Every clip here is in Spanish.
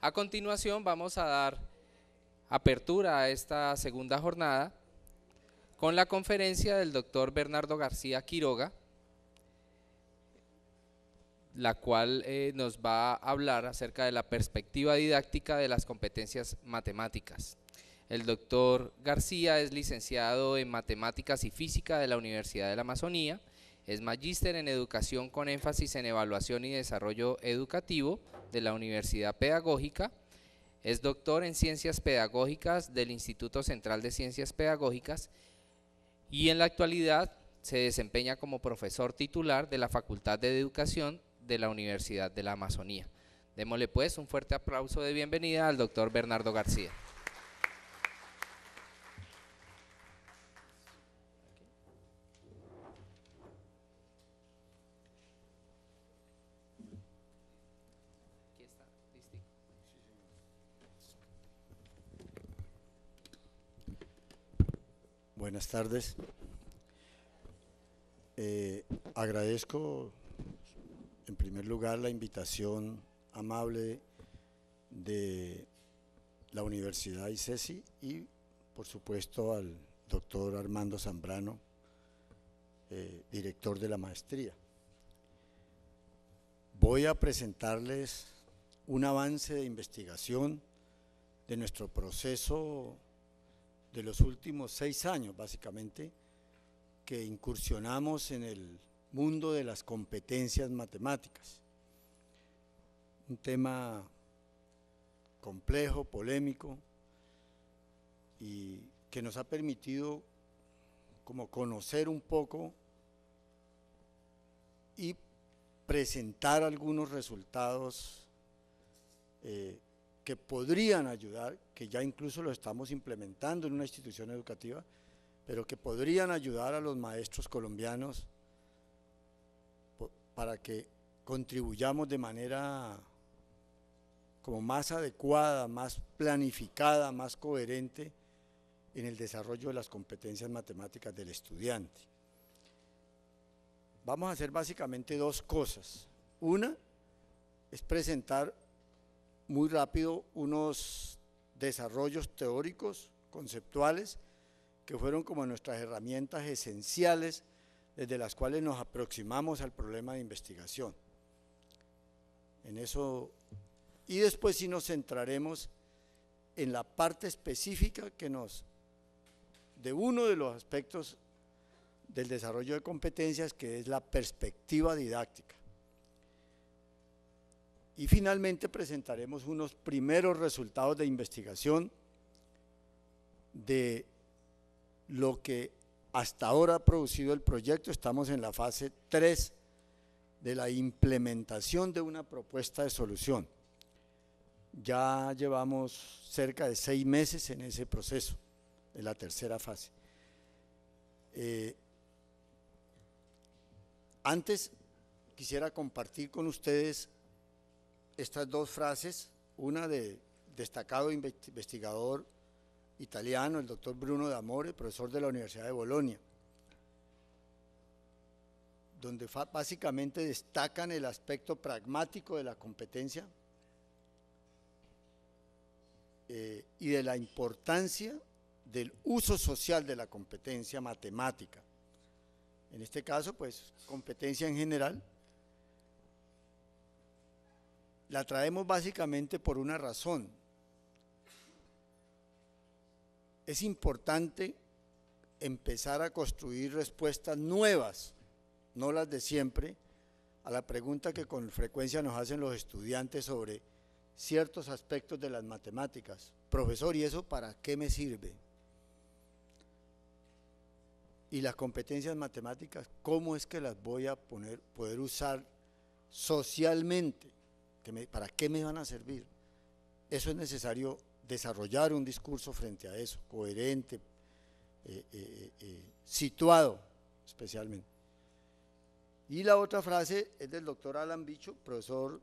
A continuación vamos a dar apertura a esta segunda jornada con la conferencia del doctor Bernardo García Quiroga, la cual nos va a hablar acerca de la perspectiva didáctica de las competencias matemáticas. El doctor García es licenciado en Matemáticas y Física de la Universidad de la Amazonía, es magíster en Educación con énfasis en Evaluación y Desarrollo Educativo de la Universidad Pedagógica, es doctor en Ciencias Pedagógicas del Instituto Central de Ciencias Pedagógicas y en la actualidad se desempeña como profesor titular de la Facultad de Educación de la Universidad de la Amazonía. Démosle pues un fuerte aplauso de bienvenida al doctor Bernardo García. Buenas tardes. Agradezco en primer lugar la invitación amable de la Universidad ICESI y por supuesto al doctor Armando Zambrano, director de la maestría. Voy a presentarles un avance de investigación de nuestro proceso de los últimos 6 años, básicamente, que incursionamos en el mundo de las competencias matemáticas. Un tema complejo, polémico, y que nos ha permitido como conocer un poco y presentar algunos resultados que podrían ayudar, que ya incluso lo estamos implementando en una institución educativa, pero que podrían ayudar a los maestros colombianos para que contribuyamos de manera como más adecuada, más planificada, más coherente en el desarrollo de las competencias matemáticas del estudiante. Vamos a hacer básicamente dos cosas. Una es presentar muy rápido unos desarrollos teóricos, conceptuales, que fueron como nuestras herramientas esenciales desde las cuales nos aproximamos al problema de investigación. En eso, y después sí nos centraremos en la parte específica de uno de los aspectos del desarrollo de competencias, que es la perspectiva didáctica. Y finalmente presentaremos unos primeros resultados de investigación de lo que hasta ahora ha producido el proyecto. Estamos en la fase 3 de la implementación de una propuesta de solución. Ya llevamos cerca de 6 meses en ese proceso, de la tercera fase. Antes quisiera compartir con ustedes estas dos frases, una de destacado investigador italiano, el doctor Bruno D'Amore, profesor de la Universidad de Bolonia, donde básicamente destacan el aspecto pragmático de la competencia y de la importancia del uso social de la competencia matemática. En este caso, pues, competencia en general. La traemos básicamente por una razón. Es importante empezar a construir respuestas nuevas, no las de siempre, a la pregunta que con frecuencia nos hacen los estudiantes sobre ciertos aspectos de las matemáticas. Profesor, ¿y eso para qué me sirve? Y las competencias matemáticas, ¿cómo es que las voy a poder usar socialmente? ¿Para qué me van a servir? Eso es necesario desarrollar un discurso frente a eso, coherente, situado especialmente. Y la otra frase es del doctor Alan Bicho, profesor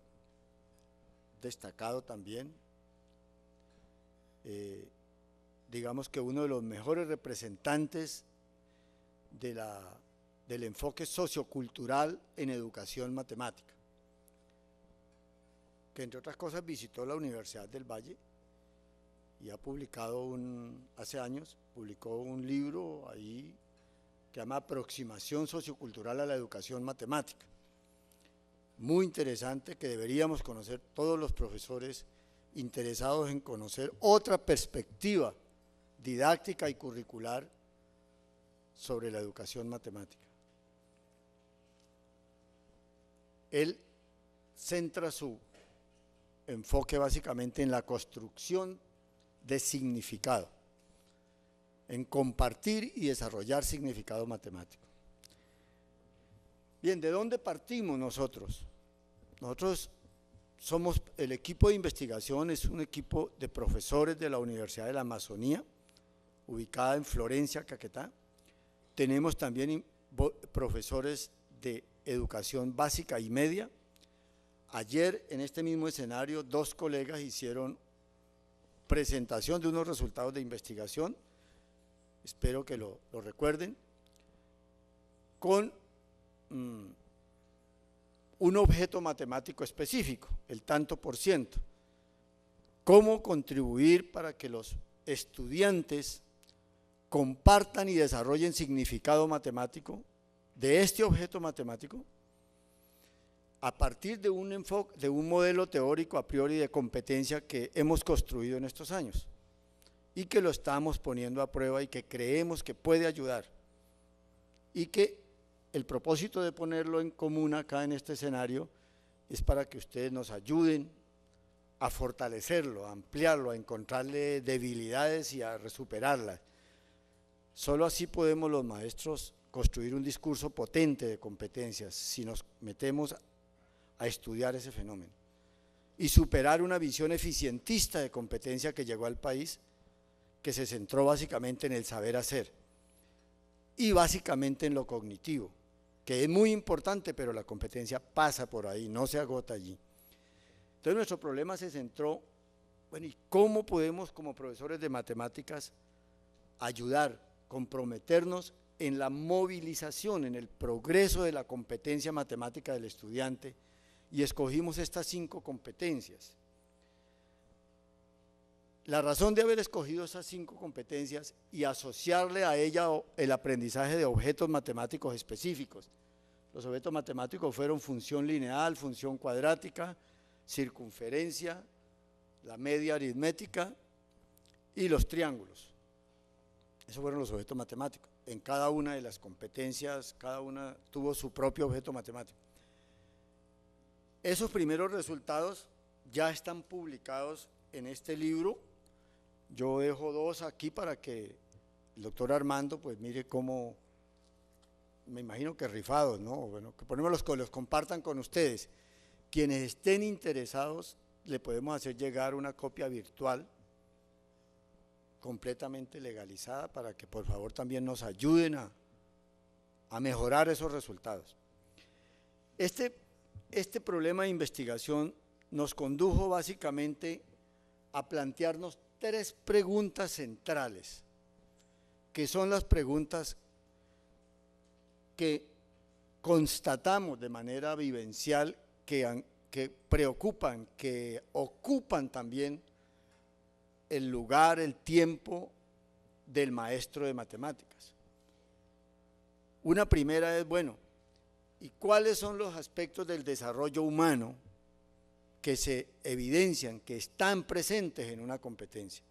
destacado también, digamos que uno de los mejores representantes del enfoque sociocultural en educación matemática, que entre otras cosas visitó la Universidad del Valle y ha publicado hace años, publicó un libro ahí que se llama Aproximación Sociocultural a la Educación Matemática. Muy interesante, que deberíamos conocer todos los profesores interesados en conocer otra perspectiva didáctica y curricular sobre la educación matemática. Él centra su enfoque básicamente en la construcción de significado, en compartir y desarrollar significado matemático. Bien, ¿de dónde partimos nosotros? Nosotros somos el equipo de investigación, es un equipo de profesores de la Universidad de la Amazonía, ubicada en Florencia, Caquetá. Tenemos también profesores de educación básica y media. Ayer, en este mismo escenario, 2 colegas hicieron presentación de unos resultados de investigación, espero que lo recuerden, con un objeto matemático específico, el tanto por ciento. Cómo contribuir para que los estudiantes compartan y desarrollen significado matemático de este objeto matemático a partir de un enfoque, de un modelo teórico a priori de competencia que hemos construido en estos años y que lo estamos poniendo a prueba y que creemos que puede ayudar, y que el propósito de ponerlo en común acá en este escenario es para que ustedes nos ayuden a fortalecerlo, a ampliarlo, a encontrarle debilidades y a superarlas. Solo así podemos los maestros construir un discurso potente de competencias, si nos metemos a estudiar ese fenómeno y superar una visión eficientista de competencia que llegó al país, que se centró básicamente en el saber hacer y básicamente en lo cognitivo, que es muy importante, pero la competencia pasa por ahí, no se agota allí. Entonces nuestro problema se centró, bueno, ¿y cómo podemos como profesores de matemáticas ayudar, comprometernos en la movilización, en el progreso de la competencia matemática del estudiante? Y escogimos estas 5 competencias. La razón de haber escogido esas 5 competencias y asociarle a ella el aprendizaje de objetos matemáticos específicos. Los objetos matemáticos fueron función lineal, función cuadrática, circunferencia, la media aritmética y los triángulos. Esos fueron los objetos matemáticos. En cada una de las competencias, cada una tuvo su propio objeto matemático. Esos primeros resultados ya están publicados en este libro. Yo dejo 2 aquí para que el doctor Armando pues mire cómo, me imagino que rifados, ¿no? Bueno, que ponemos los compartan con ustedes. Quienes estén interesados, le podemos hacer llegar una copia virtual completamente legalizada para que por favor también nos ayuden a mejorar esos resultados. Este problema de investigación nos condujo básicamente a plantearnos 3 preguntas centrales, que son las preguntas que constatamos de manera vivencial que preocupan, que ocupan también el lugar, el tiempo del maestro de matemáticas. Una primera es, bueno, ¿y cuáles son los aspectos del desarrollo humano que se evidencian, que están presentes en una competencia?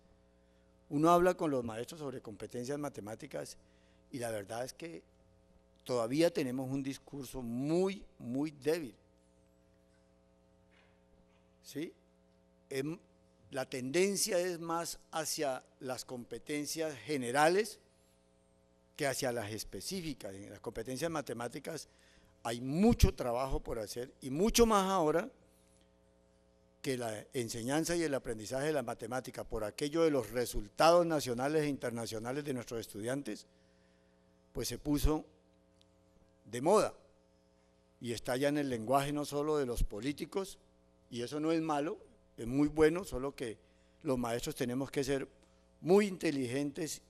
Uno habla con los maestros sobre competencias matemáticas y la verdad es que todavía tenemos un discurso muy, muy débil. ¿Sí? La tendencia es más hacia las competencias generales que hacia las específicas. En las competencias matemáticas hay mucho trabajo por hacer y mucho más ahora que la enseñanza y el aprendizaje de la matemática, por aquello de los resultados nacionales e internacionales de nuestros estudiantes, pues se puso de moda y está ya en el lenguaje no solo de los políticos, y eso no es malo, es muy bueno, solo que los maestros tenemos que ser muy inteligentes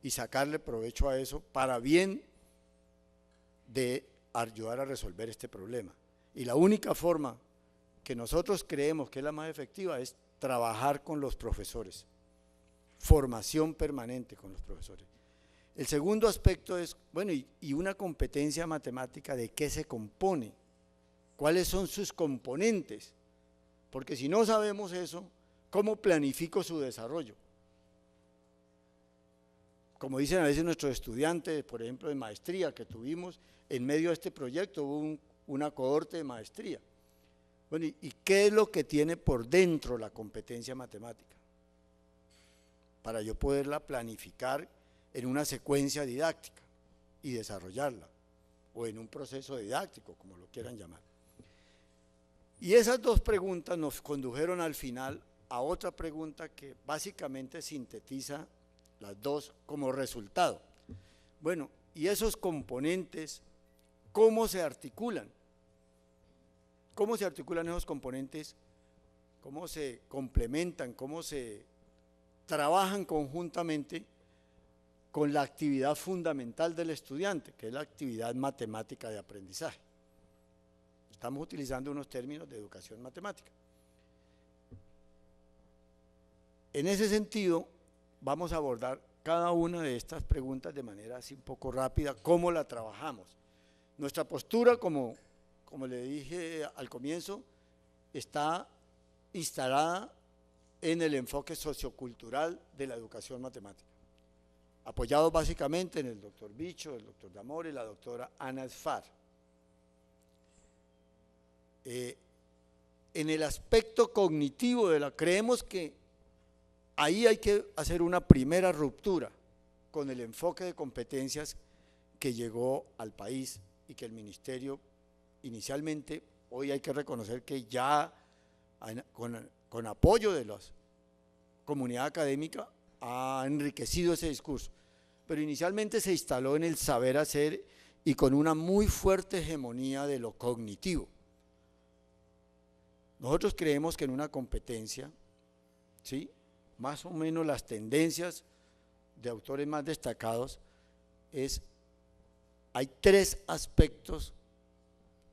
y sacarle provecho a eso para bien de ayudar a resolver este problema. Y la única forma que nosotros creemos que es la más efectiva es trabajar con los profesores, formación permanente con los profesores. El segundo aspecto es, bueno, y una competencia matemática, ¿de qué se compone? ¿Cuáles son sus componentes? Porque si no sabemos eso, ¿cómo planifico su desarrollo? Como dicen a veces nuestros estudiantes, por ejemplo, de maestría que tuvimos, en medio de este proyecto hubo una cohorte de maestría. Bueno, ¿y qué es lo que tiene por dentro la competencia matemática? Para yo poderla planificar en una secuencia didáctica y desarrollarla, o en un proceso didáctico, como lo quieran llamar. Y esas dos preguntas nos condujeron al final a otra pregunta que básicamente sintetiza las dos como resultado. Bueno, ¿y esos componentes cómo se articulan? ¿Cómo se articulan esos componentes? ¿Cómo se complementan? ¿Cómo se trabajan conjuntamente con la actividad fundamental del estudiante, que es la actividad matemática de aprendizaje? Estamos utilizando unos términos de educación matemática. En ese sentido, vamos a abordar cada una de estas preguntas de manera así un poco rápida, cómo la trabajamos. Nuestra postura, como le dije al comienzo, está instalada en el enfoque sociocultural de la educación matemática, apoyado básicamente en el doctor Bicho, el doctor D'Amore y la doctora Ana Sfar. En el aspecto cognitivo creemos que ahí hay que hacer una primera ruptura con el enfoque de competencias que llegó al país y que el ministerio inicialmente, hoy hay que reconocer que ya con apoyo de la comunidad académica ha enriquecido ese discurso, pero inicialmente se instaló en el saber hacer y con una muy fuerte hegemonía de lo cognitivo. Nosotros creemos que en una competencia, ¿sí?, más o menos las tendencias de autores más destacados hay tres aspectos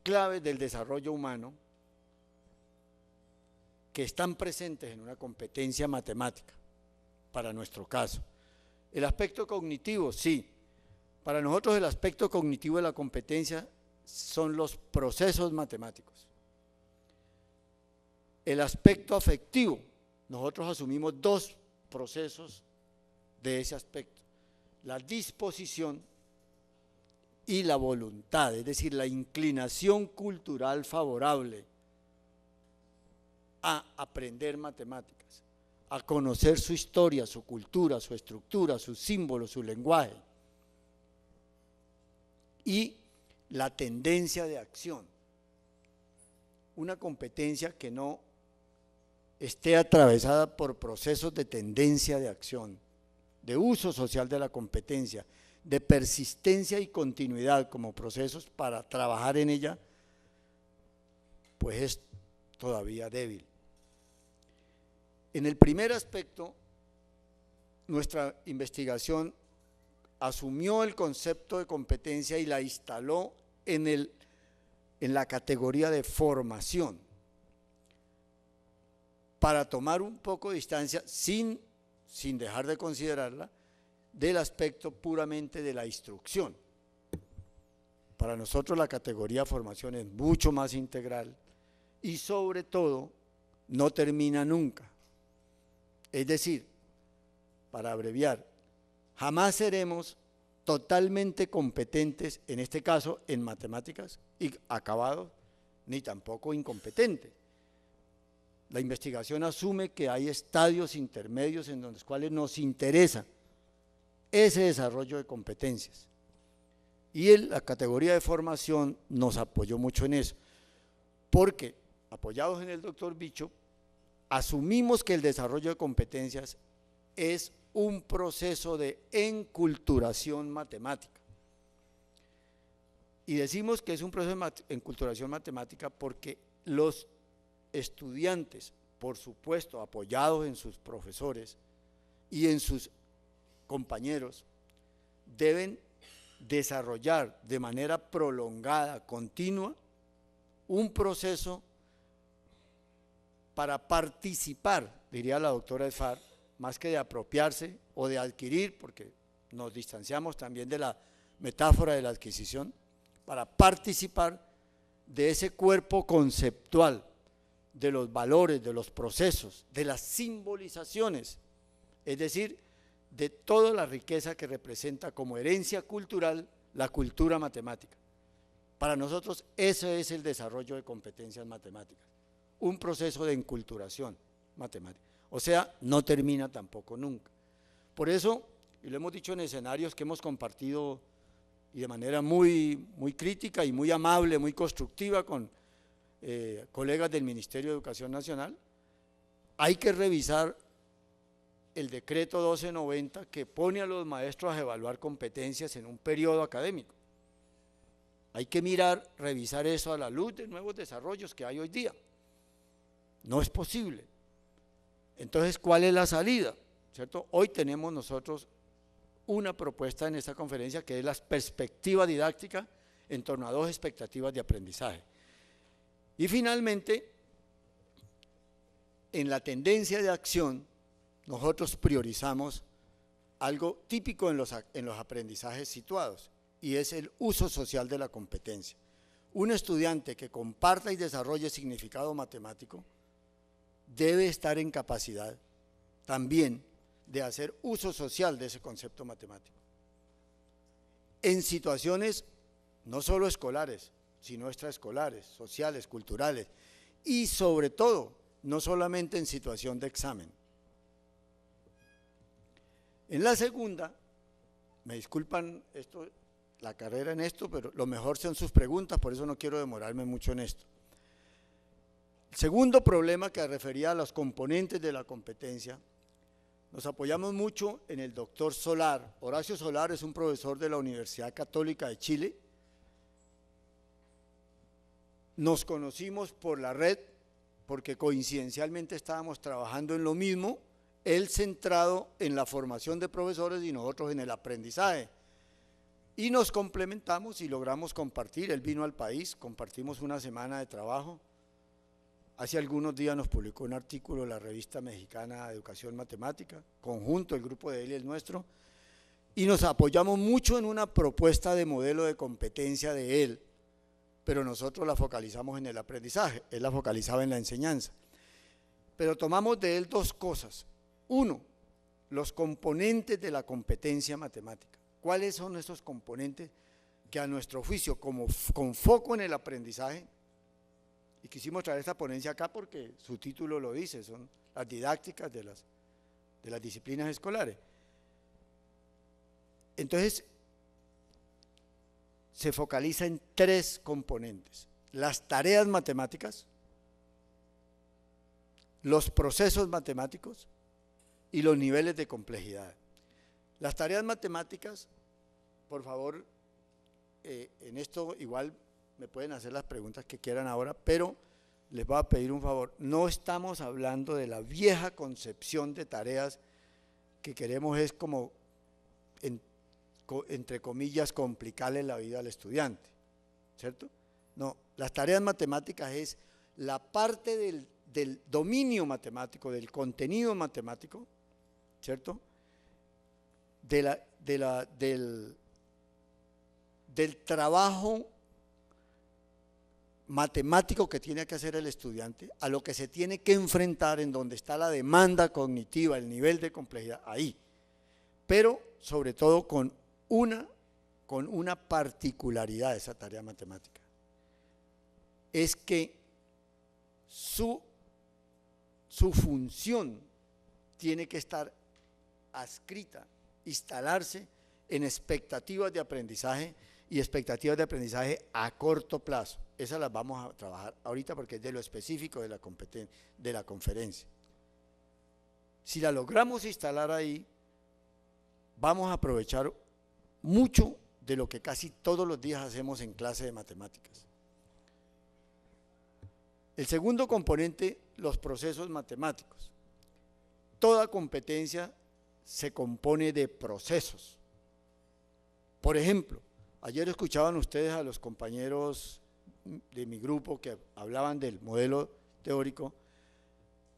claves del desarrollo humano que están presentes en una competencia matemática, para nuestro caso. El aspecto cognitivo, sí. Para nosotros el aspecto cognitivo de la competencia son los procesos matemáticos. El aspecto afectivo, nosotros asumimos dos procesos de ese aspecto: la disposición y la voluntad, es decir, la inclinación cultural favorable a aprender matemáticas, a conocer su historia, su cultura, su estructura, sus símbolos, su lenguaje, y la tendencia de acción. Una competencia que no esté atravesada por procesos de tendencia de acción, de uso social de la competencia, de persistencia y continuidad como procesos para trabajar en ella, pues es todavía débil. En el primer aspecto, nuestra investigación asumió el concepto de competencia y la instaló en la categoría de formación, para tomar un poco de distancia, sin dejar de considerarla, del aspecto puramente de la instrucción. Para nosotros la categoría formación es mucho más integral y sobre todo no termina nunca. Es decir, para abreviar, jamás seremos totalmente competentes, en este caso en matemáticas, y acabados, ni tampoco incompetentes. La investigación asume que hay estadios intermedios en los cuales nos interesa ese desarrollo de competencias. Y la categoría de formación nos apoyó mucho en eso, porque apoyados en el doctor Bicho, asumimos que el desarrollo de competencias es un proceso de enculturación matemática. Y decimos que es un proceso de enculturación matemática porque los estudiantes, por supuesto, apoyados en sus profesores y en sus compañeros, deben desarrollar de manera prolongada, continua, un proceso para participar, diría la doctora Edfar, más que de apropiarse o de adquirir, porque nos distanciamos también de la metáfora de la adquisición, para participar de ese cuerpo conceptual, de los valores, de los procesos, de las simbolizaciones, es decir, de toda la riqueza que representa como herencia cultural la cultura matemática. Para nosotros ese es el desarrollo de competencias matemáticas, un proceso de enculturación matemática. O sea, no termina tampoco nunca. Por eso, y lo hemos dicho en escenarios que hemos compartido y de manera muy crítica y muy amable, muy constructiva con colegas del Ministerio de Educación Nacional, hay que revisar el decreto 1290 que pone a los maestros a evaluar competencias en un periodo académico. Hay que mirar, revisar eso a la luz de nuevos desarrollos que hay hoy día. No es posible. Entonces, ¿cuál es la salida? ¿Cierto? Hoy tenemos nosotros una propuesta en esta conferencia que es la perspectiva didáctica en torno a dos expectativas de aprendizaje. Y finalmente, en la tendencia de acción, nosotros priorizamos algo típico en los aprendizajes situados, y es el uso social de la competencia. Un estudiante que comparta y desarrolle significado matemático debe estar en capacidad también de hacer uso social de ese concepto matemático. En situaciones no solo escolares, sino extraescolares, sociales, culturales, y sobre todo, no solamente en situación de examen. En la segunda, me disculpan la carrera en esto, pero lo mejor son sus preguntas, por eso no quiero demorarme mucho en esto. El segundo problema que refería a los componentes de la competencia, nos apoyamos mucho en el doctor Solar. Horacio Solar es un profesor de la Universidad Católica de Chile. Nos conocimos por la red, porque coincidencialmente estábamos trabajando en lo mismo, él centrado en la formación de profesores y nosotros en el aprendizaje. Y nos complementamos y logramos compartir. Él vino al país, compartimos una semana de trabajo. Hace algunos días nos publicó un artículo en la revista mexicana de Educación Matemática, conjunto, el grupo de él y el nuestro, y nos apoyamos mucho en una propuesta de modelo de competencia de él, pero nosotros la focalizamos en el aprendizaje, él la focalizaba en la enseñanza. Pero tomamos de él dos cosas. Uno, los componentes de la competencia matemática. ¿Cuáles son esos componentes que a nuestro juicio, con foco en el aprendizaje, y quisimos traer esta ponencia acá porque su título lo dice, son las didácticas de las disciplinas escolares? Entonces, se focaliza en tres componentes: las tareas matemáticas, los procesos matemáticos y los niveles de complejidad. Las tareas matemáticas, por favor, en esto igual me pueden hacer las preguntas que quieran ahora, pero les voy a pedir un favor. No estamos hablando de la vieja concepción de tareas que queremos es como, entre comillas, complicarle la vida al estudiante, ¿cierto? No, las tareas matemáticas es la parte del dominio matemático, del contenido matemático, ¿cierto? Del trabajo matemático que tiene que hacer el estudiante, a lo que se tiene que enfrentar, en donde está la demanda cognitiva, el nivel de complejidad, ahí. Pero sobre todo con una particularidad de esa tarea matemática. Es que su función tiene que estar adscrita, instalarse en expectativas de aprendizaje, y expectativas de aprendizaje a corto plazo. Esas las vamos a trabajar ahorita porque es de lo específico de la conferencia. Si la logramos instalar ahí, vamos a aprovechar mucho de lo que casi todos los días hacemos en clase de matemáticas. El segundo componente, los procesos matemáticos. Toda competencia se compone de procesos. Por ejemplo, ayer escuchaban ustedes a los compañeros de mi grupo que hablaban del modelo teórico.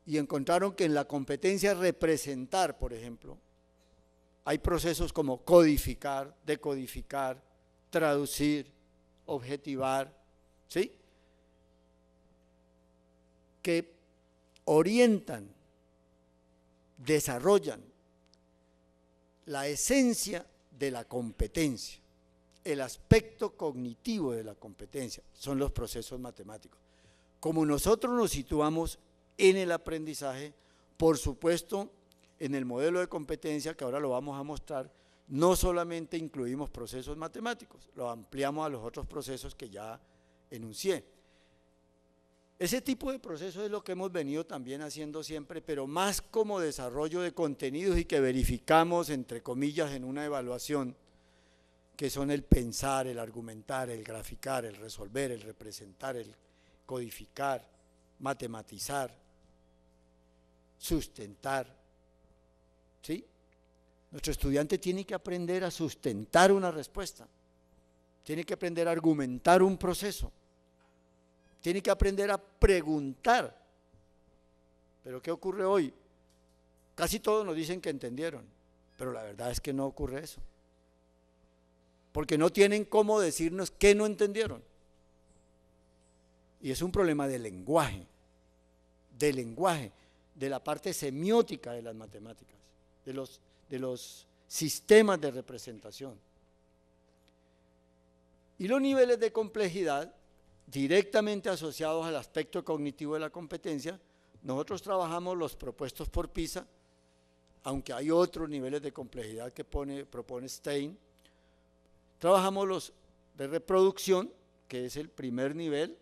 y encontraron que en la competencia representar, por ejemplo, hay procesos como codificar, decodificar, traducir, objetivar, ¿sí?, que orientan, desarrollan la esencia de la competencia, el aspecto cognitivo de la competencia, son los procesos matemáticos. Como nosotros nos situamos en el aprendizaje, por supuesto, en el modelo de competencia, que ahora lo vamos a mostrar, no solamente incluimos procesos matemáticos, lo ampliamos a los otros procesos que ya enuncié. Ese tipo de proceso es lo que hemos venido también haciendo siempre, pero más como desarrollo de contenidos y que verificamos, entre comillas, en una evaluación, que son el pensar, el argumentar, el graficar, el resolver, el representar, el codificar, matematizar, sustentar, ¿sí? Nuestro estudiante tiene que aprender a sustentar una respuesta, tiene que aprender a argumentar un proceso, tiene que aprender a preguntar. Pero ¿qué ocurre hoy? Casi todos nos dicen que entendieron, pero la verdad es que no ocurre eso, porque no tienen cómo decirnos qué no entendieron. Y es un problema de lenguaje, de la parte semiótica de las matemáticas, de los sistemas de representación. Y los niveles de complejidad directamente asociados al aspecto cognitivo de la competencia, nosotros trabajamos los propuestos por PISA, aunque hay otros niveles de complejidad que propone Stein. Trabajamos los de reproducción, que es el primer nivel,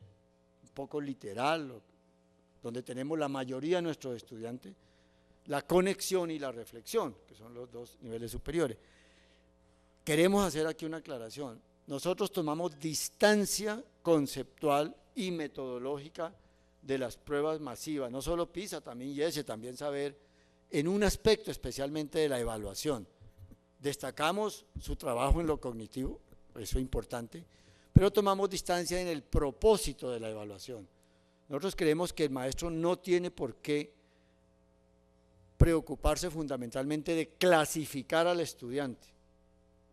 un poco literal, donde tenemos la mayoría de nuestros estudiantes, la conexión y la reflexión, que son los dos niveles superiores. Queremos hacer aquí una aclaración. Nosotros tomamos distancia conceptual y metodológica de las pruebas masivas, no solo PISA, también IES, también Saber, en un aspecto especialmente de la evaluación. Destacamos su trabajo en lo cognitivo, eso es importante, pero tomamos distancia en el propósito de la evaluación. Nosotros creemos que el maestro no tiene por qué preocuparse fundamentalmente de clasificar al estudiante,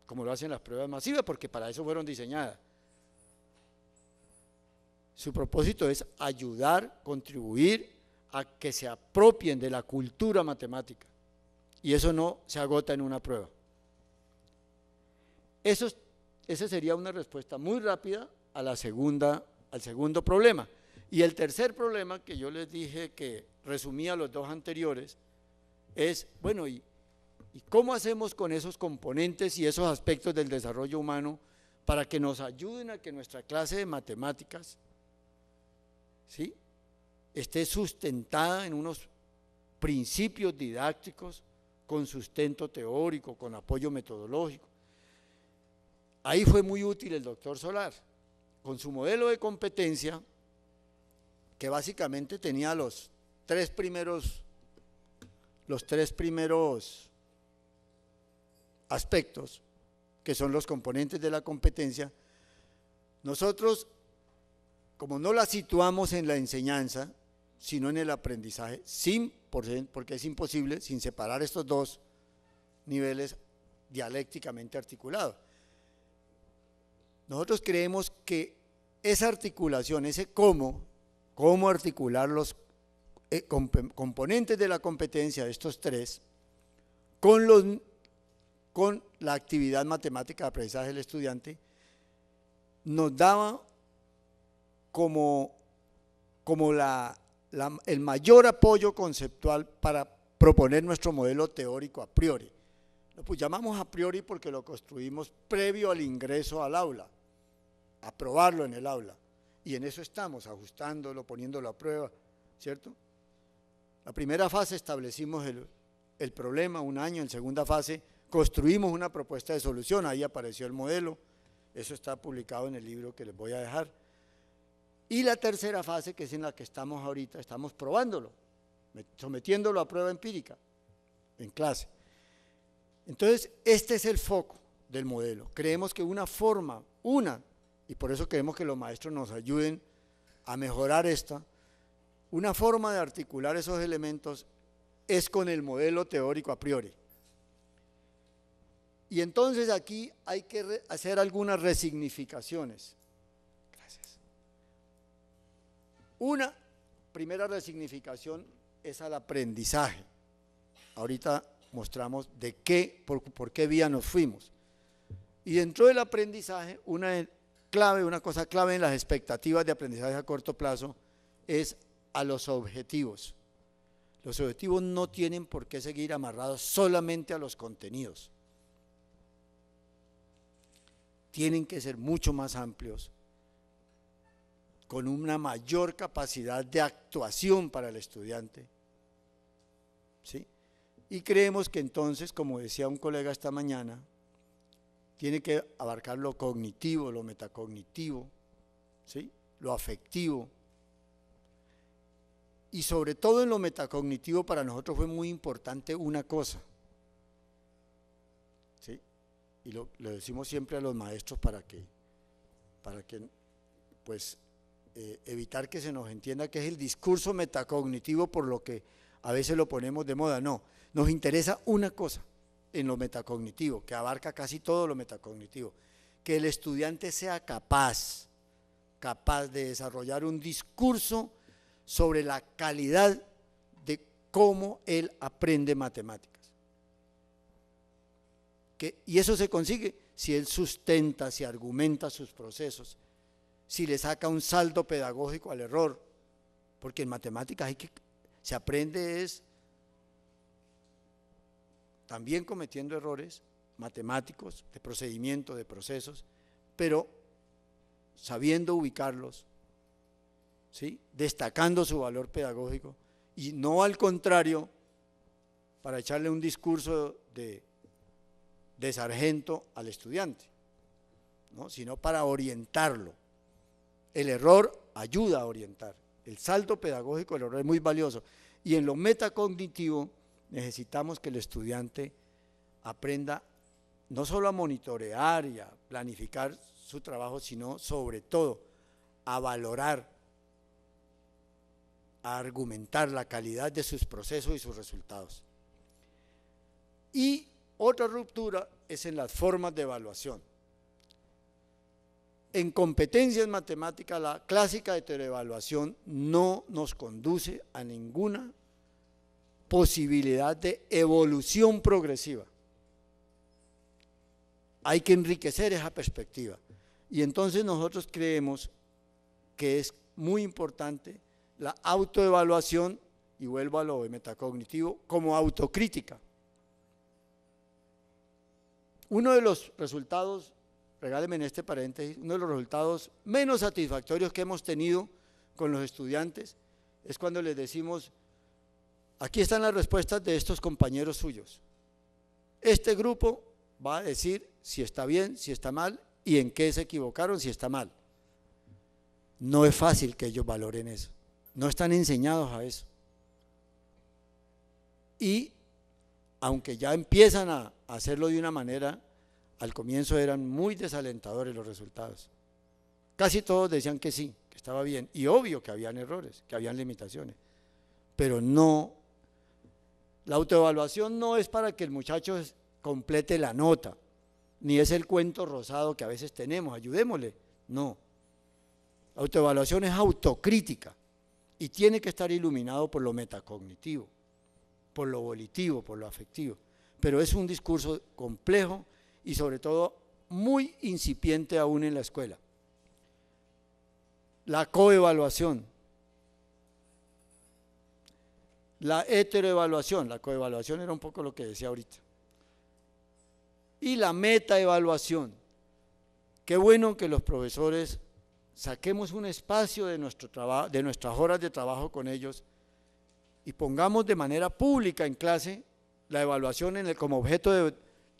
como lo hacen las pruebas masivas, porque para eso fueron diseñadas. Su propósito es ayudar, contribuir a que se apropien de la cultura matemática, y eso no se agota en una prueba. Esa sería una respuesta muy rápida a al segundo problema. Y el tercer problema, que yo les dije que resumía los dos anteriores, es, bueno, ¿y cómo hacemos con esos componentes y esos aspectos del desarrollo humano para que nos ayuden a que nuestra clase de matemáticas, ¿sí?, esté sustentada en unos principios didácticos con sustento teórico, con apoyo metodológico? Ahí fue muy útil el doctor Solar, con su modelo de competencia, que básicamente tenía los tres primeros aspectos, que son los componentes de la competencia. Nosotros, como no la situamos en la enseñanza, sino en el aprendizaje, porque es imposible sin separar estos dos niveles dialécticamente articulados. Nosotros creemos que esa articulación, ese cómo articular los componentes de la competencia, estos tres, con la actividad matemática de aprendizaje del estudiante, nos daba como el mayor apoyo conceptual para proponer nuestro modelo teórico a priori. Lo pues llamamos a priori porque lo construimos previo al ingreso al aula, a probarlo en el aula, y en eso estamos, ajustándolo, poniéndolo a prueba, ¿cierto? La primera fase establecimos el problema, un año. En segunda fase construimos una propuesta de solución, ahí apareció el modelo, eso está publicado en el libro que les voy a dejar. Y la tercera fase, que es en la que estamos ahorita, estamos probándolo, sometiéndolo a prueba empírica en clase. Entonces, este es el foco del modelo. Creemos que y por eso queremos que los maestros nos ayuden a mejorar esta, Una forma de articular esos elementos es con el modelo teórico a priori. Y entonces aquí hay que hacer algunas resignificaciones. Gracias. Una primera resignificación es al aprendizaje. Ahorita mostramos de qué, por qué vía nos fuimos. Y dentro del aprendizaje, una cosa clave en las expectativas de aprendizaje a corto plazo es a los objetivos. Los objetivos no tienen por qué seguir amarrados solamente a los contenidos. Tienen que ser mucho más amplios, con una mayor capacidad de actuación para el estudiante. ¿Sí? Y creemos que entonces, como decía un colega esta mañana, tiene que abarcar lo cognitivo, lo metacognitivo, ¿sí? Lo afectivo. Y sobre todo en lo metacognitivo para nosotros fue muy importante una cosa, ¿sí? Y lo decimos siempre a los maestros para que pues evitar que se nos entienda que es el discurso metacognitivo, por lo que a veces lo ponemos de moda. No, nos interesa una cosa en lo metacognitivo, que abarca casi todo lo metacognitivo, que el estudiante sea capaz de desarrollar un discurso sobre la calidad de cómo él aprende matemáticas. Y eso se consigue si él sustenta, si argumenta sus procesos, si le saca un saldo pedagógico al error, porque en matemáticas se aprende es también cometiendo errores matemáticos, de procedimiento, de procesos, pero sabiendo ubicarlos, ¿sí? Destacando su valor pedagógico, y no al contrario, para echarle un discurso de sargento al estudiante, ¿no? Sino para orientarlo. El error ayuda a orientar. El salto pedagógico del error es muy valioso. Y en lo metacognitivo necesitamos que el estudiante aprenda no solo a monitorear y a planificar su trabajo, sino sobre todo a valorar, a argumentar la calidad de sus procesos y sus resultados. Y otra ruptura es en las formas de evaluación. En competencias matemáticas, la clásica heteroevaluación no nos conduce a ninguna posibilidad de evolución progresiva. Hay que enriquecer esa perspectiva. Y entonces nosotros creemos que es muy importante la autoevaluación, y vuelvo a lo de metacognitivo, como autocrítica. Uno de los resultados, regáleme en este paréntesis, uno de los resultados menos satisfactorios que hemos tenido con los estudiantes es cuando les decimos: aquí están las respuestas de estos compañeros suyos. Este grupo va a decir si está bien, si está mal y en qué se equivocaron, si está mal. No es fácil que ellos valoren eso, no están enseñados a eso. Y aunque ya empiezan a hacerlo de una manera, al comienzo eran muy desalentadores los resultados. Casi todos decían que sí, que estaba bien, y obvio que habían errores, que habían limitaciones, pero no, la autoevaluación no es para que el muchacho complete la nota, ni es el cuento rosado que a veces tenemos, ayudémosle, no. La autoevaluación es autocrítica y tiene que estar iluminado por lo metacognitivo, por lo volitivo, por lo afectivo, pero es un discurso complejo y sobre todo muy incipiente aún en la escuela. La coevaluación, la heteroevaluación, la coevaluación era un poco lo que decía ahorita, y la metaevaluación. Qué bueno que los profesores saquemos un espacio de nuestro trabajo, de nuestras horas de trabajo con ellos, y pongamos de manera pública en clase la evaluación como objeto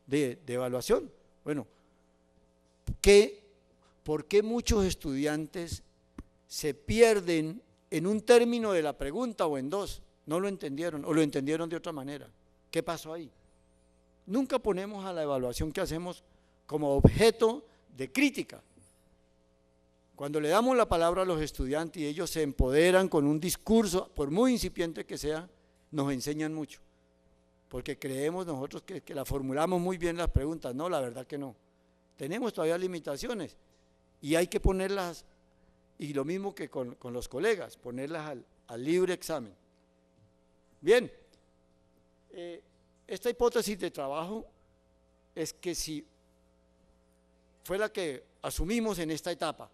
de evaluación. Bueno, ¿por qué muchos estudiantes se pierden en un término de la pregunta o en dos? No lo entendieron o lo entendieron de otra manera. ¿Qué pasó ahí? Nunca ponemos a la evaluación que hacemos como objeto de crítica. Cuando le damos la palabra a los estudiantes y ellos se empoderan con un discurso, por muy incipiente que sea, nos enseñan mucho. Porque creemos nosotros que la formulamos muy bien las preguntas. No, la verdad que no. Tenemos todavía limitaciones y hay que ponerlas, y lo mismo que con los colegas, ponerlas al libre examen. Bien, esta hipótesis de trabajo es que si fue la que asumimos en esta etapa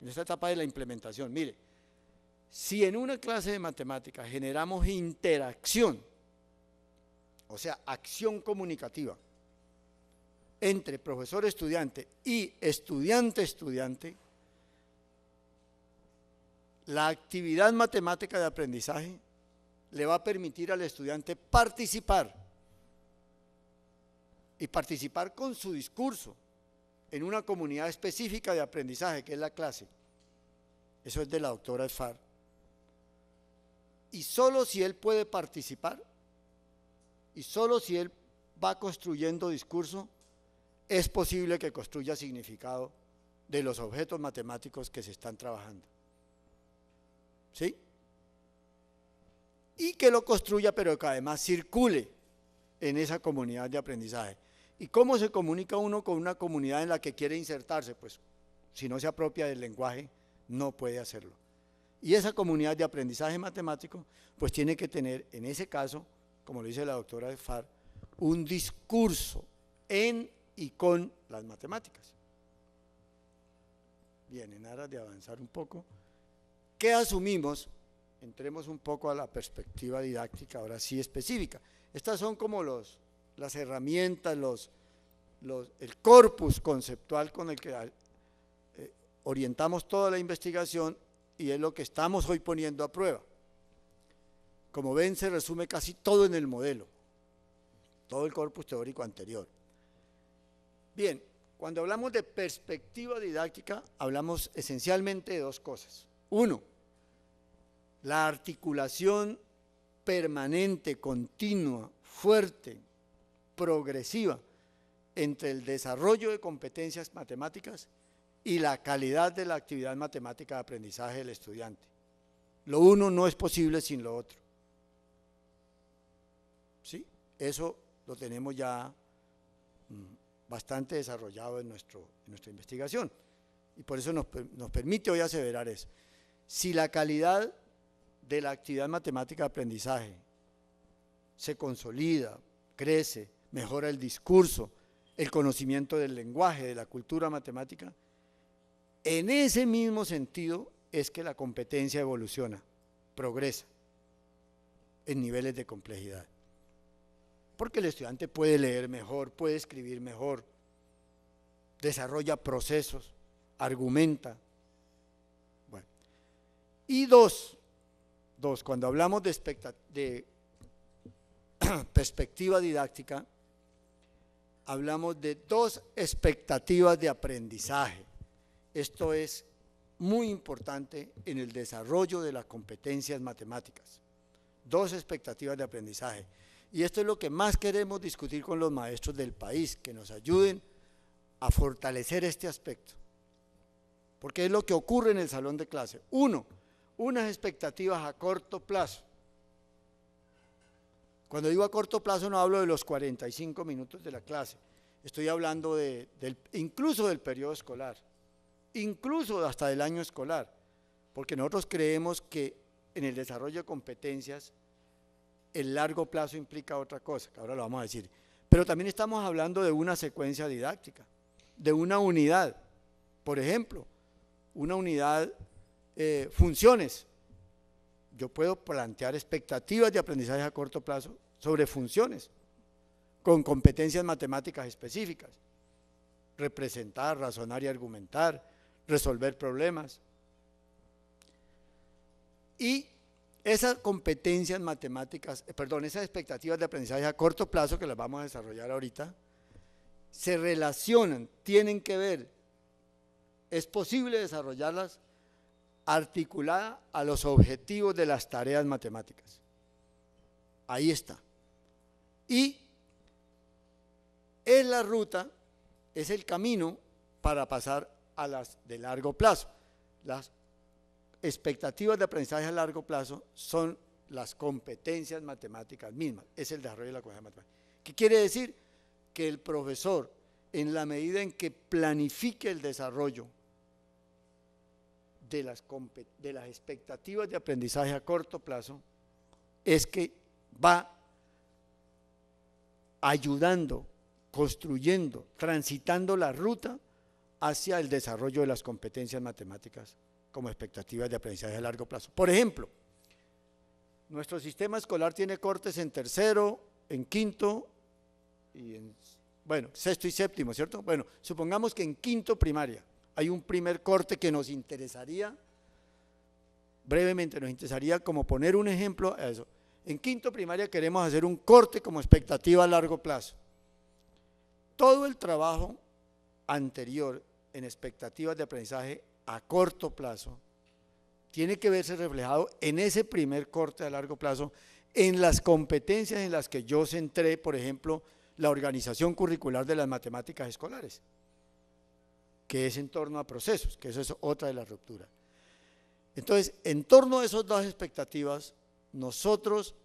de la implementación. Mire, si en una clase de matemáticas generamos interacción, o sea, acción comunicativa entre profesor-estudiante y estudiante-estudiante, la actividad matemática de aprendizaje le va a permitir al estudiante participar, y participar con su discurso en una comunidad específica de aprendizaje, que es la clase. Eso es de la doctora Esfar. Y solo si él puede participar, y solo si él va construyendo discurso, es posible que construya significado de los objetos matemáticos que se están trabajando. ¿Sí? Y que lo construya, pero que además circule en esa comunidad de aprendizaje. ¿Y cómo se comunica uno con una comunidad en la que quiere insertarse? Pues si no se apropia del lenguaje, no puede hacerlo. Y esa comunidad de aprendizaje matemático, pues tiene que tener, en ese caso, como lo dice la doctora Esfar, un discurso en y con las matemáticas. Bien, en aras de avanzar un poco, ¿qué asumimos? Entremos un poco a la perspectiva didáctica, ahora sí específica. Estas son como las herramientas, el corpus conceptual con el que orientamos toda la investigación, y es lo que estamos hoy poniendo a prueba. Como ven, se resume casi todo en el modelo, todo el corpus teórico anterior. Bien, cuando hablamos de perspectiva didáctica, hablamos esencialmente de dos cosas. Uno, la articulación permanente, continua, fuerte, progresiva entre el desarrollo de competencias matemáticas y la calidad de la actividad matemática de aprendizaje del estudiante. Lo uno no es posible sin lo otro. ¿Sí? Eso lo tenemos ya bastante desarrollado en nuestra investigación, y por eso nos permite hoy aseverar eso. Si la calidad de la actividad matemática de aprendizaje se consolida, crece, mejora el discurso, el conocimiento del lenguaje, de la cultura matemática, en ese mismo sentido es que la competencia evoluciona, progresa en niveles de complejidad. Porque el estudiante puede leer mejor, puede escribir mejor, desarrolla procesos, argumenta. Bueno. Y dos, cuando hablamos de perspectiva didáctica, hablamos de dos expectativas de aprendizaje. Esto es muy importante en el desarrollo de las competencias matemáticas. Dos expectativas de aprendizaje. Y esto es lo que más queremos discutir con los maestros del país, que nos ayuden a fortalecer este aspecto. Porque es lo que ocurre en el salón de clase. Uno, unas expectativas a corto plazo. Cuando digo a corto plazo no hablo de los 45 minutos de la clase, estoy hablando incluso del periodo escolar, incluso hasta del año escolar, porque nosotros creemos que en el desarrollo de competencias el largo plazo implica otra cosa, que ahora lo vamos a decir, pero también estamos hablando de una secuencia didáctica, de una unidad, por ejemplo, una unidad, funciones. Yo puedo plantear expectativas de aprendizaje a corto plazo sobre funciones, con competencias matemáticas específicas, representar, razonar y argumentar, resolver problemas. Y esas competencias matemáticas, esas expectativas de aprendizaje a corto plazo, que las vamos a desarrollar ahorita, se relacionan, tienen que ver, es posible desarrollarlas articulada a los objetivos de las tareas matemáticas. Ahí está. Y es la ruta, es el camino para pasar a las de largo plazo. Las expectativas de aprendizaje a largo plazo son las competencias matemáticas mismas, es el desarrollo de la comunidad matemática. ¿Qué quiere decir? Que el profesor, en la medida en que planifique el desarrollo de las expectativas de aprendizaje a corto plazo, es que va ayudando, construyendo, transitando la ruta hacia el desarrollo de las competencias matemáticas como expectativas de aprendizaje a largo plazo. Por ejemplo, nuestro sistema escolar tiene cortes en tercero, en quinto y en, bueno, sexto y séptimo, ¿cierto? Bueno, supongamos que en quinto primaria hay un primer corte que nos interesaría, brevemente nos interesaría como poner un ejemplo a eso. En quinto primaria queremos hacer un corte como expectativa a largo plazo. Todo el trabajo anterior en expectativas de aprendizaje a corto plazo tiene que verse reflejado en ese primer corte a largo plazo, en las competencias en las que yo centré, por ejemplo, la organización curricular de las matemáticas escolares, que es en torno a procesos, que eso es otra de las rupturas. Entonces, en torno a esas dos expectativas, nosotros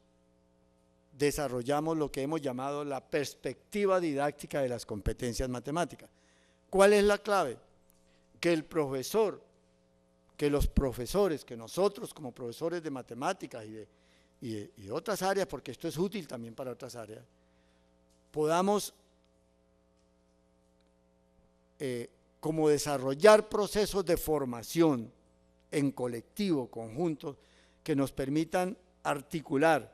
desarrollamos lo que hemos llamado la perspectiva didáctica de las competencias matemáticas. ¿Cuál es la clave? Que el profesor, que los profesores, que nosotros como profesores de matemáticas y de otras áreas, porque esto es útil también para otras áreas, podamos como desarrollar procesos de formación en colectivo, conjuntos, que nos permitan articular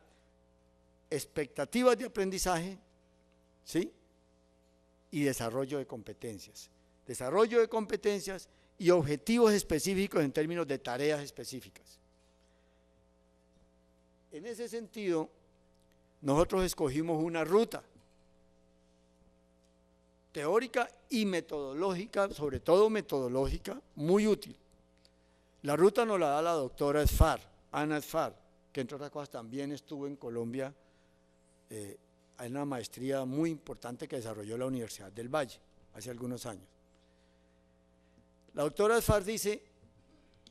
expectativas de aprendizaje, ¿sí? Y desarrollo de competencias. Desarrollo de competencias y objetivos específicos en términos de tareas específicas. En ese sentido, nosotros escogimos una ruta teórica y metodológica, sobre todo metodológica, muy útil. La ruta nos la da la doctora Sfar, Ana Sfar, que entre otras cosas también estuvo en Colombia en una maestría muy importante que desarrolló la Universidad del Valle hace algunos años. La doctora Sfar dice,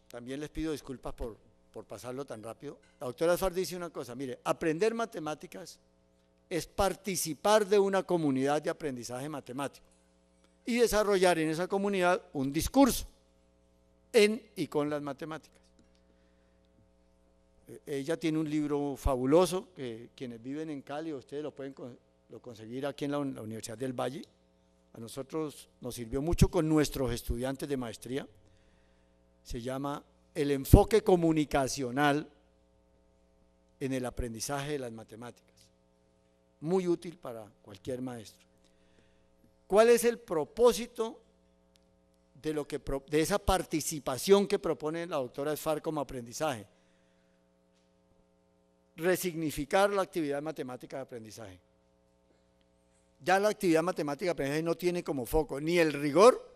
también les pido disculpas por pasarlo tan rápido, la doctora Sfar dice una cosa, mire, aprender matemáticas es participar de una comunidad de aprendizaje matemático y desarrollar en esa comunidad un discurso en y con las matemáticas. Ella tiene un libro fabuloso que quienes viven en Cali, ustedes lo pueden conseguir aquí en la Universidad del Valle. A nosotros nos sirvió mucho con nuestros estudiantes de maestría. Se llama El enfoque comunicacional en el aprendizaje de las matemáticas. Muy útil para cualquier maestro. ¿Cuál es el propósito de esa participación que propone la doctora Sfar como aprendizaje? Resignificar la actividad matemática de aprendizaje. Ya la actividad matemática de aprendizaje no tiene como foco ni el rigor,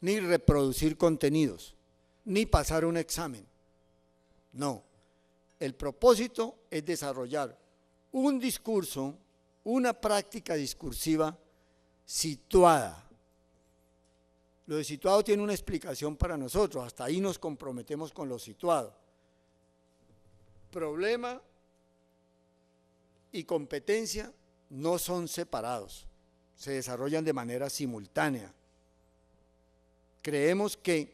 ni reproducir contenidos, ni pasar un examen. No, el propósito es desarrollar un discurso, una práctica discursiva situada. Lo de situado tiene una explicación para nosotros, hasta ahí nos comprometemos con lo situado. Problema y competencia no son separados, se desarrollan de manera simultánea. Creemos que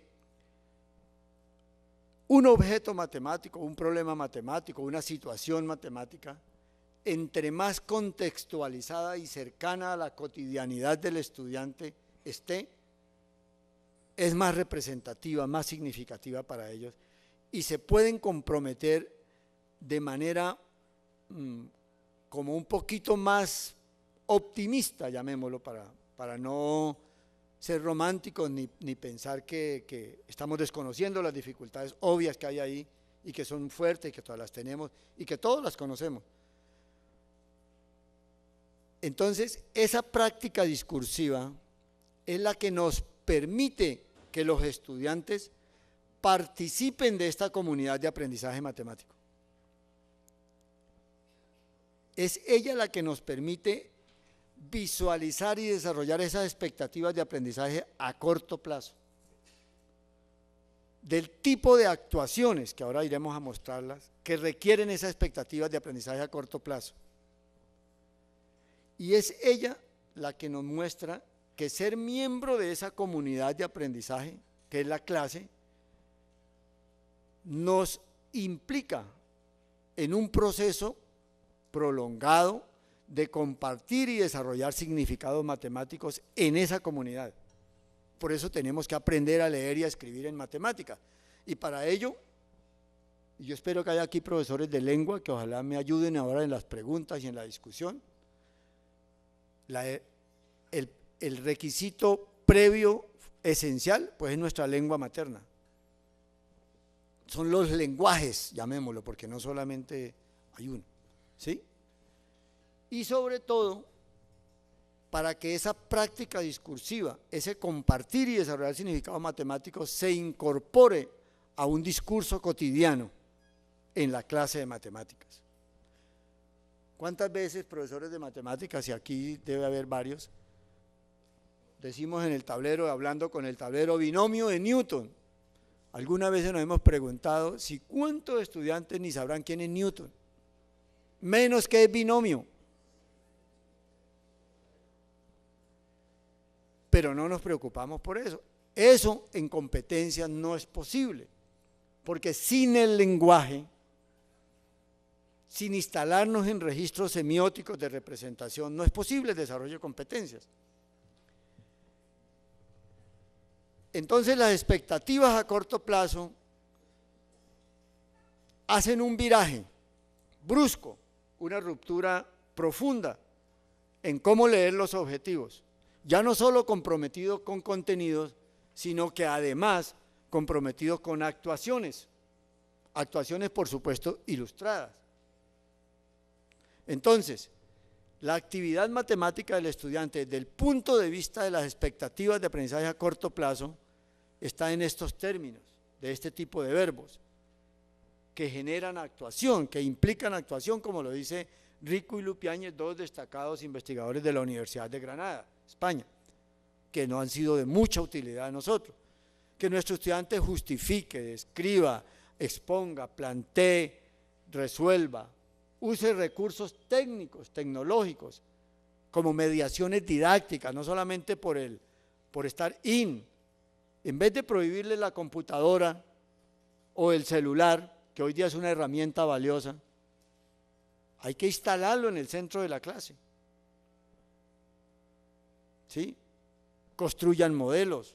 un objeto matemático, un problema matemático, una situación matemática, entre más contextualizada y cercana a la cotidianidad del estudiante esté, es más representativa, más significativa para ellos y se pueden comprometer de manera como un poquito más optimista, llamémoslo, para no ser románticos ni pensar que estamos desconociendo las dificultades obvias que hay ahí y que son fuertes y que todas las tenemos y que todos las conocemos. Entonces, esa práctica discursiva es la que nos permite que los estudiantes participen de esta comunidad de aprendizaje matemático. Es ella la que nos permite visualizar y desarrollar esas expectativas de aprendizaje a corto plazo. del tipo de actuaciones, que ahora iremos a mostrarlas, que requieren esas expectativas de aprendizaje a corto plazo. Y es ella la que nos muestra que ser miembro de esa comunidad de aprendizaje, que es la clase, nos implica en un proceso prolongado de compartir y desarrollar significados matemáticos en esa comunidad. Por eso tenemos que aprender a leer y a escribir en matemáticas. Y para ello, yo espero que haya aquí profesores de lengua que ojalá me ayuden ahora en las preguntas y en la discusión. El requisito previo esencial, pues es nuestra lengua materna. Son los lenguajes, llamémoslo, porque no solamente hay uno, ¿sí? Y sobre todo, para que esa práctica discursiva, ese compartir y desarrollar significados matemáticos se incorpore a un discurso cotidiano en la clase de matemáticas. ¿Cuántas veces, profesores de matemáticas, y aquí debe haber varios, decimos en el tablero, hablando con el tablero, binomio de Newton? Algunas veces nos hemos preguntado si cuántos estudiantes ni sabrán quién es Newton, menos que es binomio. Pero no nos preocupamos por eso. Eso en competencias no es posible, porque sin el lenguaje, sin instalarnos en registros semióticos de representación, no es posible el desarrollo de competencias. Entonces las expectativas a corto plazo hacen un viraje brusco, una ruptura profunda en cómo leer los objetivos. Ya no solo comprometidos con contenidos, sino que además comprometidos con actuaciones. Actuaciones, por supuesto, ilustradas. Entonces, la actividad matemática del estudiante desde el punto de vista de las expectativas de aprendizaje a corto plazo está en estos términos, de este tipo de verbos, que generan actuación, que implican actuación, como lo dice Rico y Lupiáñez, dos destacados investigadores de la Universidad de Granada, España, que no han sido de mucha utilidad a nosotros. Que nuestro estudiante justifique, describa, exponga, plantee, resuelva, use recursos técnicos, tecnológicos, como mediaciones didácticas, no solamente por estar en vez de prohibirle la computadora o el celular, que hoy día es una herramienta valiosa, hay que instalarlo en el centro de la clase. ¿Sí? Construyan modelos,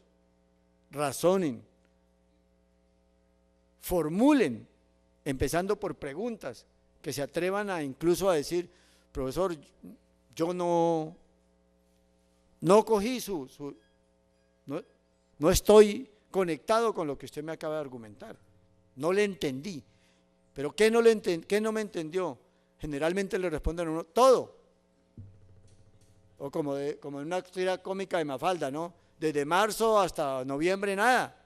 razonen, formulen, empezando por preguntas, que se atrevan a incluso a decir, profesor, yo no cogí no estoy conectado con lo que usted me acaba de argumentar, no le entendí. ¿Pero qué no me entendió? Generalmente le responden a uno, todo. O como en una tira cómica de Mafalda, ¿no? Desde marzo hasta noviembre nada.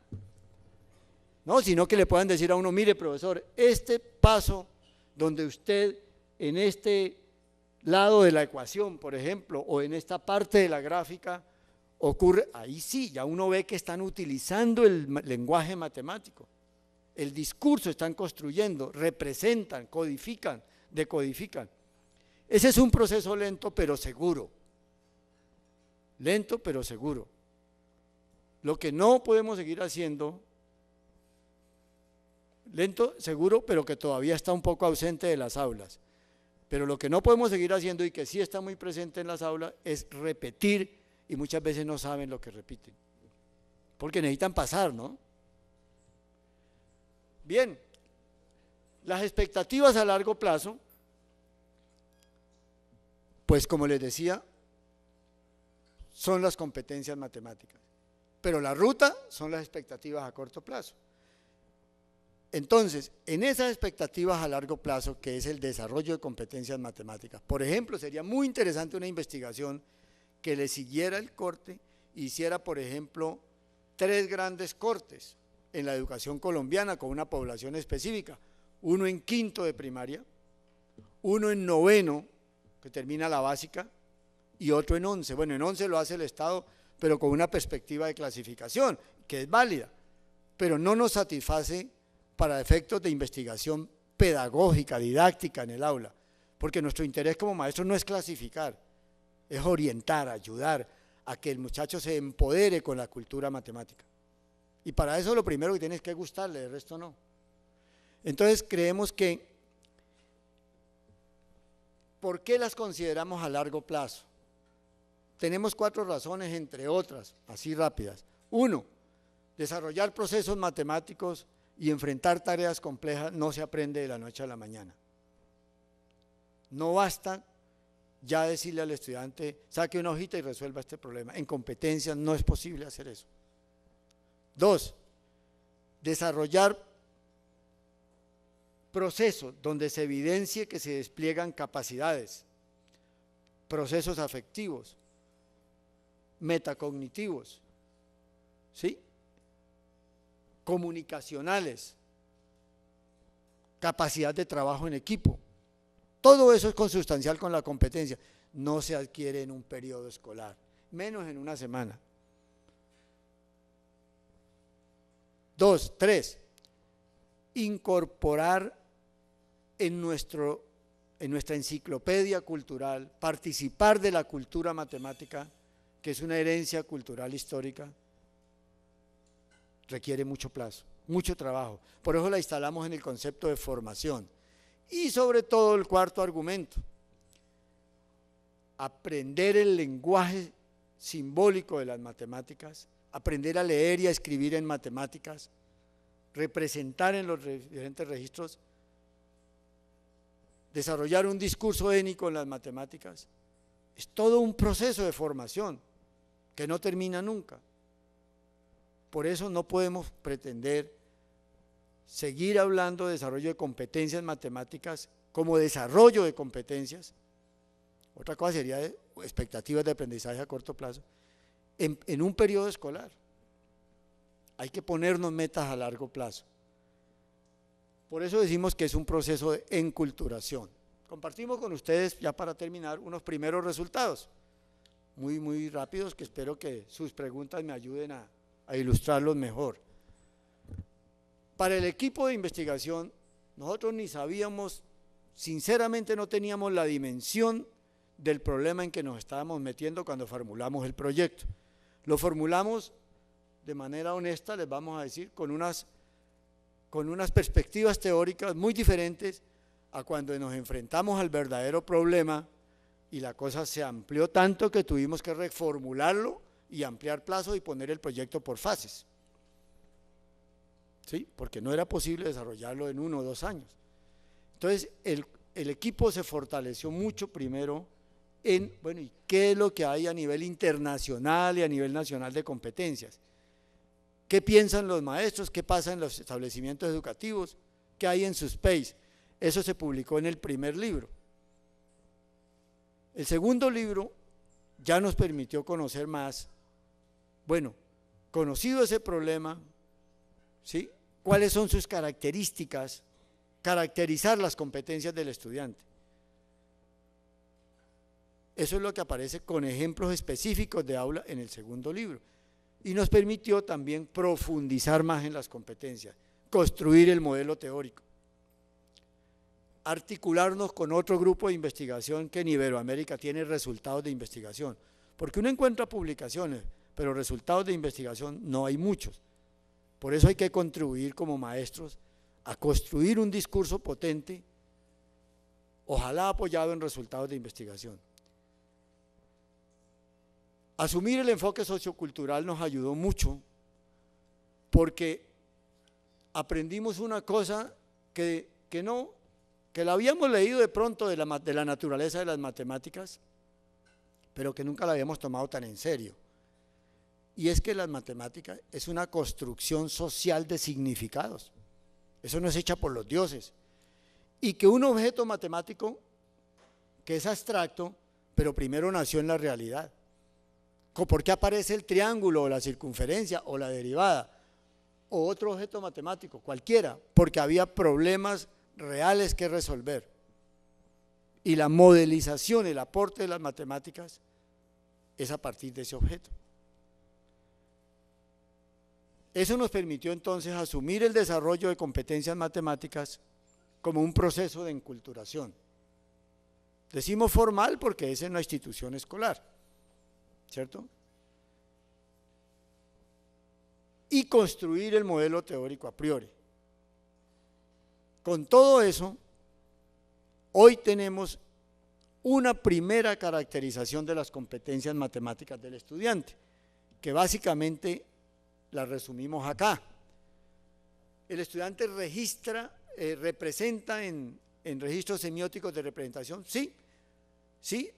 No, sino que le puedan decir a uno, mire profesor, este paso donde usted en este lado de la ecuación, por ejemplo, o en esta parte de la gráfica, ocurre, ahí sí, ya uno ve que están utilizando el lenguaje matemático, el discurso están construyendo, representan, codifican, decodifican. Ese es un proceso lento pero seguro. Lento pero seguro. Lo que no podemos seguir haciendo, lento, seguro, pero que todavía está un poco ausente de las aulas. Pero lo que no podemos seguir haciendo y que sí está muy presente en las aulas es repetir, y muchas veces no saben lo que repiten, porque necesitan pasar, ¿no? Bien, las expectativas a largo plazo, pues como les decía, son las competencias matemáticas, pero la ruta son las expectativas a corto plazo. Entonces, en esas expectativas a largo plazo, que es el desarrollo de competencias matemáticas, por ejemplo, sería muy interesante una investigación que le siguiera el corte, hiciera, por ejemplo, 3 grandes cortes en la educación colombiana con una población específica, uno en quinto de primaria, uno en noveno, que termina la básica, y otro en 11. Bueno, en 11 lo hace el Estado, pero con una perspectiva de clasificación, que es válida. pero no nos satisface para efectos de investigación pedagógica, didáctica en el aula, porque nuestro interés como maestros no es clasificar, es orientar, ayudar a que el muchacho se empodere con la cultura matemática. Y para eso lo primero que tienes que gustarle, el resto no. Entonces creemos que, ¿por qué las consideramos a largo plazo? Tenemos 4 razones, entre otras, así rápidas. 1, desarrollar procesos matemáticos y enfrentar tareas complejas no se aprende de la noche a la mañana. No basta ya decirle al estudiante, saque una hojita y resuelva este problema. En competencias no es posible hacer eso. 2, desarrollar procesos donde se evidencie que se despliegan capacidades, procesos afectivos, metacognitivos, ¿sí? Comunicacionales, capacidad de trabajo en equipo. Todo eso es consustancial con la competencia. No se adquiere en un periodo escolar, menos en una semana. 2, 3, incorporar en nuestra enciclopedia cultural, participar de la cultura matemática, que es una herencia cultural histórica, requiere mucho plazo, mucho trabajo. Por eso la instalamos en el concepto de formación. Y sobre todo el 4º argumento, aprender el lenguaje simbólico de las matemáticas, aprender a leer y a escribir en matemáticas, representar en los diferentes registros, desarrollar un discurso étnico en las matemáticas. Es todo un proceso de formación que no termina nunca. Por eso no podemos pretender seguir hablando de desarrollo de competencias matemáticas como desarrollo de competencias. Otra cosa sería expectativas de aprendizaje a corto plazo en un periodo escolar. Hay que ponernos metas a largo plazo. Por eso decimos que es un proceso de enculturación. Compartimos con ustedes, ya para terminar, unos primeros resultados, muy rápidos, que espero que sus preguntas me ayuden a ilustrarlos mejor. Para el equipo de investigación, nosotros ni sabíamos, sinceramente no teníamos la dimensión del problema en que nos estábamos metiendo cuando formulamos el proyecto. Lo formulamos de manera honesta, les vamos a decir, con unas perspectivas teóricas muy diferentes a cuando nos enfrentamos al verdadero problema y la cosa se amplió tanto que tuvimos que reformularlo y ampliar plazos y poner el proyecto por fases. ¿Sí? Porque no era posible desarrollarlo en 1 o 2 años. Entonces, el equipo se fortaleció mucho primero en, bueno, ¿y qué es lo que hay a nivel internacional y a nivel nacional de competencias? ¿Qué piensan los maestros? ¿Qué pasa en los establecimientos educativos? ¿Qué hay en su space? Eso se publicó en el primer libro. El segundo libro ya nos permitió conocer más, bueno, conocido ese problema, ¿sí? ¿Cuáles son sus características? Caracterizar las competencias del estudiante. Eso es lo que aparece con ejemplos específicos de aula en el segundo libro. Y nos permitió también profundizar más en las competencias, construir el modelo teórico, articularnos con otro grupo de investigación que en Iberoamérica tiene resultados de investigación, porque uno encuentra publicaciones, pero resultados de investigación no hay muchos. Por eso hay que contribuir como maestros a construir un discurso potente, ojalá apoyado en resultados de investigación. Asumir el enfoque sociocultural nos ayudó mucho porque aprendimos una cosa que la habíamos leído de pronto de la naturaleza de las matemáticas, pero que nunca la habíamos tomado tan en serio. Y es que las matemáticas es una construcción social de significados. Eso no es hecha por los dioses. Y que un objeto matemático que es abstracto, pero primero nació en la realidad. ¿Por qué aparece el triángulo o la circunferencia o la derivada? O otro objeto matemático, cualquiera, porque había problemas reales que resolver. Y la modelización, el aporte de las matemáticas es a partir de ese objeto. Eso nos permitió entonces asumir el desarrollo de competencias matemáticas como un proceso de enculturación. Decimos formal porque es en la institución escolar, ¿cierto? Y construir el modelo teórico a priori. Con todo eso, hoy tenemos una primera caracterización de las competencias matemáticas del estudiante, que básicamente la resumimos acá. El estudiante representa en registros semióticos de representación, sí,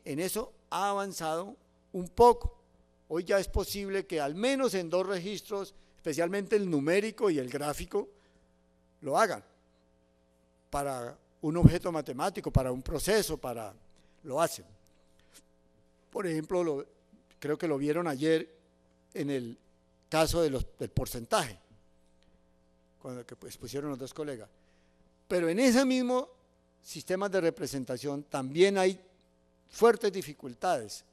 en eso ha avanzado un poco. Hoy ya es posible que al menos en 2 registros, especialmente el numérico y el gráfico, lo hagan para un objeto matemático, para un proceso, lo hacen. Por ejemplo, creo que lo vieron ayer en el caso del porcentaje, cuando pusieron los 2 colegas. Pero en ese mismo sistema de representación también hay fuertes dificultades,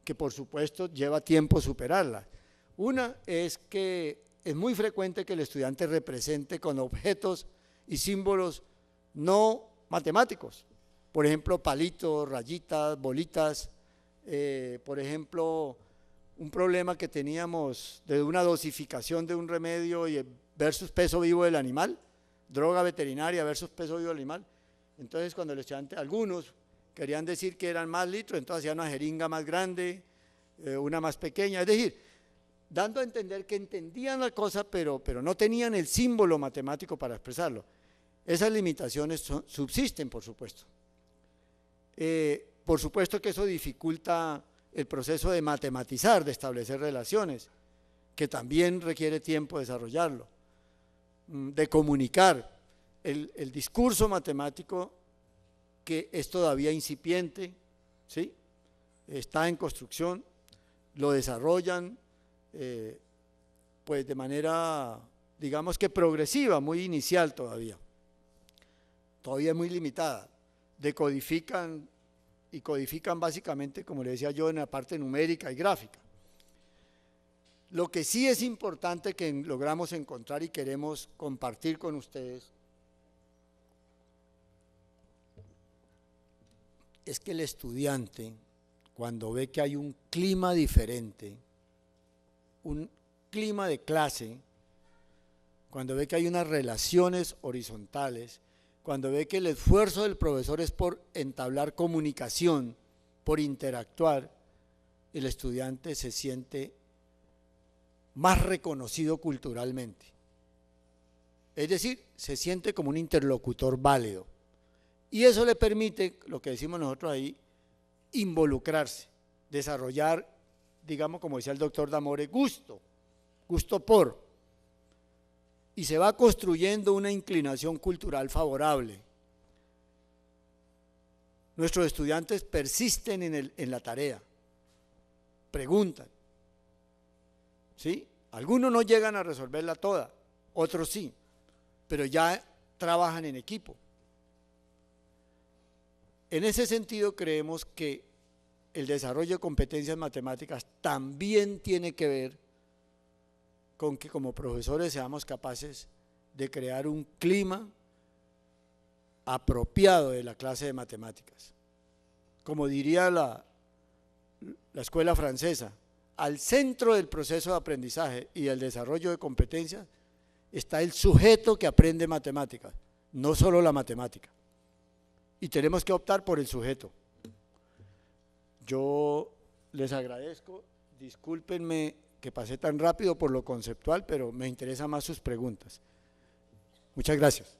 que por supuesto lleva tiempo superarlas. Una es que es muy frecuente que el estudiante represente con objetos y símbolos no matemáticos, por ejemplo, palitos, rayitas, bolitas, por ejemplo, un problema que teníamos de una dosificación de un remedio versus peso vivo del animal, droga veterinaria versus peso vivo del animal. Entonces, cuando el estudiante, algunos querían decir que eran más litros, entonces hacían una jeringa más grande, una más pequeña, es decir, dando a entender que entendían la cosa, pero no tenían el símbolo matemático para expresarlo. Esas limitaciones subsisten, por supuesto. Por supuesto que eso dificulta el proceso de matematizar, de establecer relaciones, que también requiere tiempo desarrollarlo, de comunicar. El discurso matemático, que es todavía incipiente, ¿sí? Está en construcción, lo desarrollan pues de manera, digamos que progresiva, muy inicial todavía es muy limitada, decodifican y codifican básicamente, como le decía yo, en la parte numérica y gráfica. Lo que sí es importante que logramos encontrar y queremos compartir con ustedes es que el estudiante, cuando ve que hay un clima diferente, un clima de clase, cuando ve que hay unas relaciones horizontales, cuando ve que el esfuerzo del profesor es por entablar comunicación, por interactuar, el estudiante se siente más reconocido culturalmente. Es decir, se siente como un interlocutor válido. Y eso le permite, lo que decimos nosotros ahí, involucrarse, desarrollar, digamos, como decía el doctor D'Amore, gusto por, y se va construyendo una inclinación cultural favorable. Nuestros estudiantes persisten en la tarea, preguntan, ¿sí? Algunos no llegan a resolverla toda, otros sí, pero ya trabajan en equipo. En ese sentido, creemos que el desarrollo de competencias matemáticas también tiene que ver con que como profesores seamos capaces de crear un clima apropiado de la clase de matemáticas. Como diría la escuela francesa, al centro del proceso de aprendizaje y del desarrollo de competencias está el sujeto que aprende matemáticas, no solo la matemática. Y tenemos que optar por el sujeto. Yo les agradezco, discúlpenme que pasé tan rápido por lo conceptual, pero me interesan más sus preguntas. Muchas gracias.